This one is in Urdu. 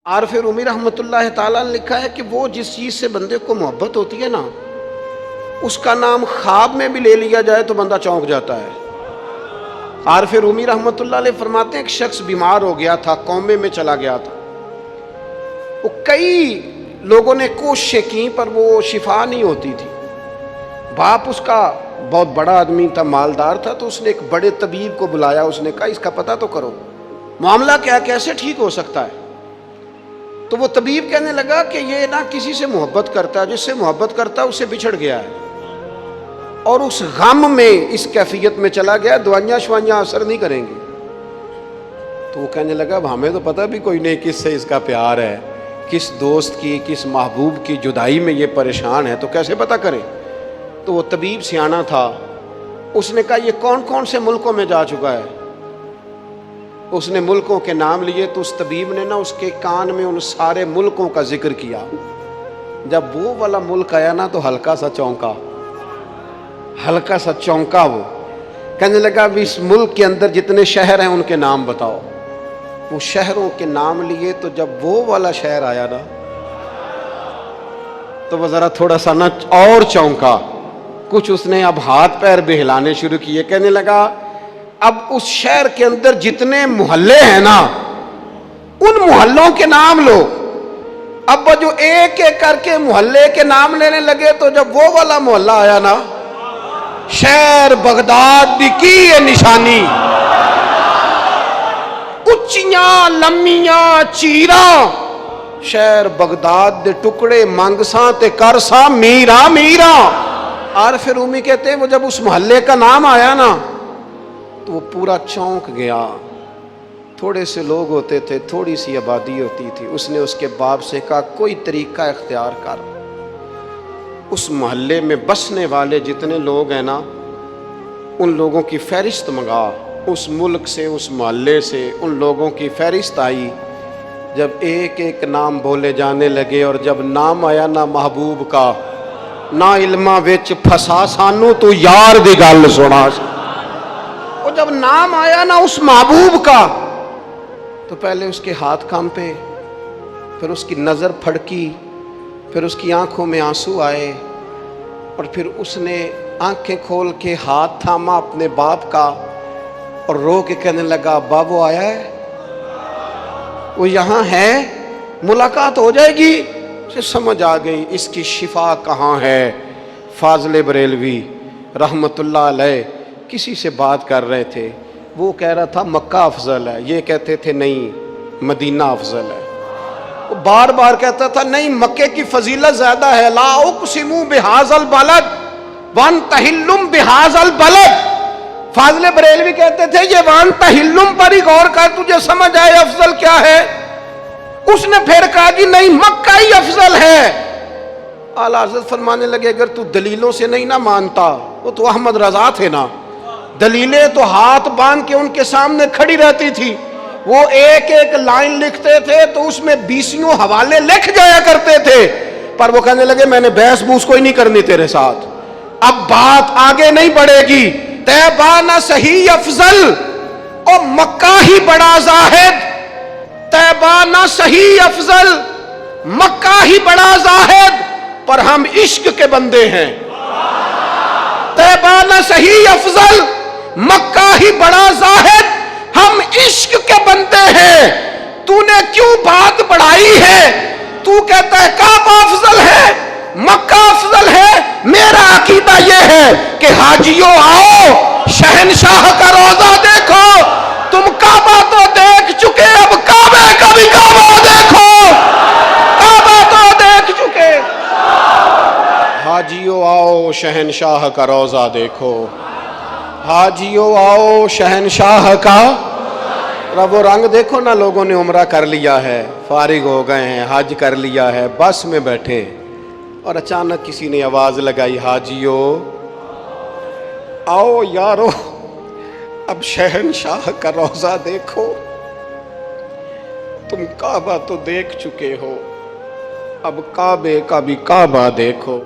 عارف رومی رحمۃ اللہ تعالیٰ نے لکھا ہے کہ وہ جس چیز سے بندے کو محبت ہوتی ہے نا، اس کا نام خواب میں بھی لے لیا جائے تو بندہ چونک جاتا ہے۔ عارف رومی رحمۃ اللہ علیہ فرماتے ہیں ایک شخص بیمار ہو گیا تھا، کومے میں چلا گیا تھا، وہ کئی لوگوں نے کوششیں کی پر وہ شفا نہیں ہوتی تھی۔ باپ اس کا بہت بڑا آدمی تھا، مالدار تھا، تو اس نے ایک بڑے طبیب کو بلایا، اس نے کہا اس کا پتہ تو کرو معاملہ کیا، کیسے ٹھیک ہو سکتا ہے۔ تو وہ طبیب کہنے لگا کہ یہ نہ کسی سے محبت کرتا ہے، جس سے محبت کرتا ہے اس سے بچھڑ گیا ہے، اور اس غم میں اس کیفیت میں چلا گیا، دوائیاں شوائیاں اثر نہیں کریں گی۔ تو وہ کہنے لگا اب ہمیں تو پتہ بھی کوئی نہیں کس سے اس کا پیار ہے، کس دوست کی کس محبوب کی جدائی میں یہ پریشان ہے، تو کیسے پتہ کریں۔ تو وہ طبیب سیانا تھا، اس نے کہا یہ کون کون سے ملکوں میں جا چکا ہے۔ اس نے ملکوں کے نام لیے تو اس طبیب نے نا اس کے کان میں ان سارے ملکوں کا ذکر کیا۔ جب وہ والا ملک آیا نا تو ہلکا سا چونکا وہ کہنے لگا اب اس ملک کے اندر جتنے شہر ہیں ان کے نام بتاؤ۔ وہ شہروں کے نام لیے تو جب وہ والا شہر آیا نا تو وہ ذرا تھوڑا سا نا اور چونکا، کچھ اس نے اب ہاتھ پیر بھی ہلانے شروع کیے، کہنے لگا اب اس شہر کے اندر جتنے محلے ہیں نا ان محلوں کے نام لو۔ اب وہ جو ایک ایک کر کے محلے کے نام لینے لگے تو جب وہ والا محلہ آیا نا، شہر بغداد دی کی ہے نشانی، اچیاں لمیاں چیراں، شہر بغداد دے ٹکڑے منگساں تے کرساں میرا میرا۔ عارف رومی کہتے ہیں وہ جب اس محلے کا نام آیا نا تو وہ پورا چونک گیا۔ تھوڑے سے لوگ ہوتے تھے، تھوڑی سی آبادی ہوتی تھی، اس نے اس کے باپ سے کہا کوئی طریقہ اختیار کر، اس محلے میں بسنے والے جتنے لوگ ہیں نا ان لوگوں کی فہرست منگا۔ اس ملک سے اس محلے سے ان لوگوں کی فہرست آئی، جب ایک ایک نام بولے جانے لگے اور جب نام آیا نا محبوب کا، نہ علمہ وچ پھسا سانو تو یار دی گل سنا۔ اور جب نام آیا نا اس محبوب کا تو پہلے اس کے ہاتھ کانپے، پھر اس کی نظر پھڑکی، پھر اس کی آنکھوں میں آنسو آئے، اور پھر اس نے آنکھیں کھول کے ہاتھ تھاما اپنے باپ کا اور رو کے کہنے لگا ابا وہ آیا ہے، وہ یہاں ہے، ملاقات ہو جائے گی۔ اسے سمجھ آ گئی اس کی شفا کہاں ہے۔ فاضل بریلوی رحمت اللہ علیہ کسی سے بات کر رہے تھے، وہ کہہ رہا تھا مکہ افضل ہے، یہ کہتے تھے نہیں مدینہ افضل ہے۔ وہ بار بار کہتا تھا نہیں مکے کی فضیلت زیادہ ہے، لا اقسم بہذا البلد وانت حل بہذا البلد۔ فاضل بریلوی کہتے تھے یہ وانت حل پر ہی غور کر، تجھے سمجھ آئے افضل کیا ہے۔ اس نے پھر کہا کہ نہیں مکہ ہی افضل ہے۔ اعلیٰ حضرت فرمانے لگے اگر تو دلیلوں سے نہیں نہ مانتا، وہ تو احمد رضا تھے نا، دلیلیں تو ہاتھ باندھ کے ان کے سامنے کھڑی رہتی تھی، وہ ایک ایک لائن لکھتے تھے تو اس میں 20 حوالے لکھ جایا کرتے تھے، پر وہ کہنے لگے میں نے بحث بوس کوئی نہیں کرنی تیرے ساتھ، اب بات آگے نہیں بڑھے گی۔ طیبہ نہ صحیح افضل اور مکہ ہی بڑا زاہد، طیبہ نہ صحیح افضل مکہ ہی بڑا زاہد، پر ہم عشق کے بندے ہیں۔ طیبہ نہ صحیح افضل مکہ ہی بڑا زاہد، ہم عشق کے بندے ہیں۔ تو نے کیوں بات بڑھائی ہے؟ تو کہتا ہے کعبہ افضل ہے، مکہ افضل ہے، میرا عقیدہ یہ ہے کہ حاجیوں آؤ شہنشاہ کا روضہ دیکھو، تم کعبہ تو دیکھ چکے، اب کعبے کا بھی کعبہ دیکھو، کعبہ تو دیکھ چکے، حاجیوں آؤ شہنشاہ کا روضہ دیکھو، حاجیوں آؤ شہنشاہ کا۔ رب و رنگ دیکھو نا، لوگوں نے عمرہ کر لیا ہے، فارغ ہو گئے ہیں، حج کر لیا ہے، بس میں بیٹھے اور اچانک کسی نے آواز لگائی حاجیوں آؤ یارو اب شہنشاہ کا روضہ دیکھو، تم کعبہ تو دیکھ چکے ہو، اب کعبے کا بھی کعبہ دیکھو۔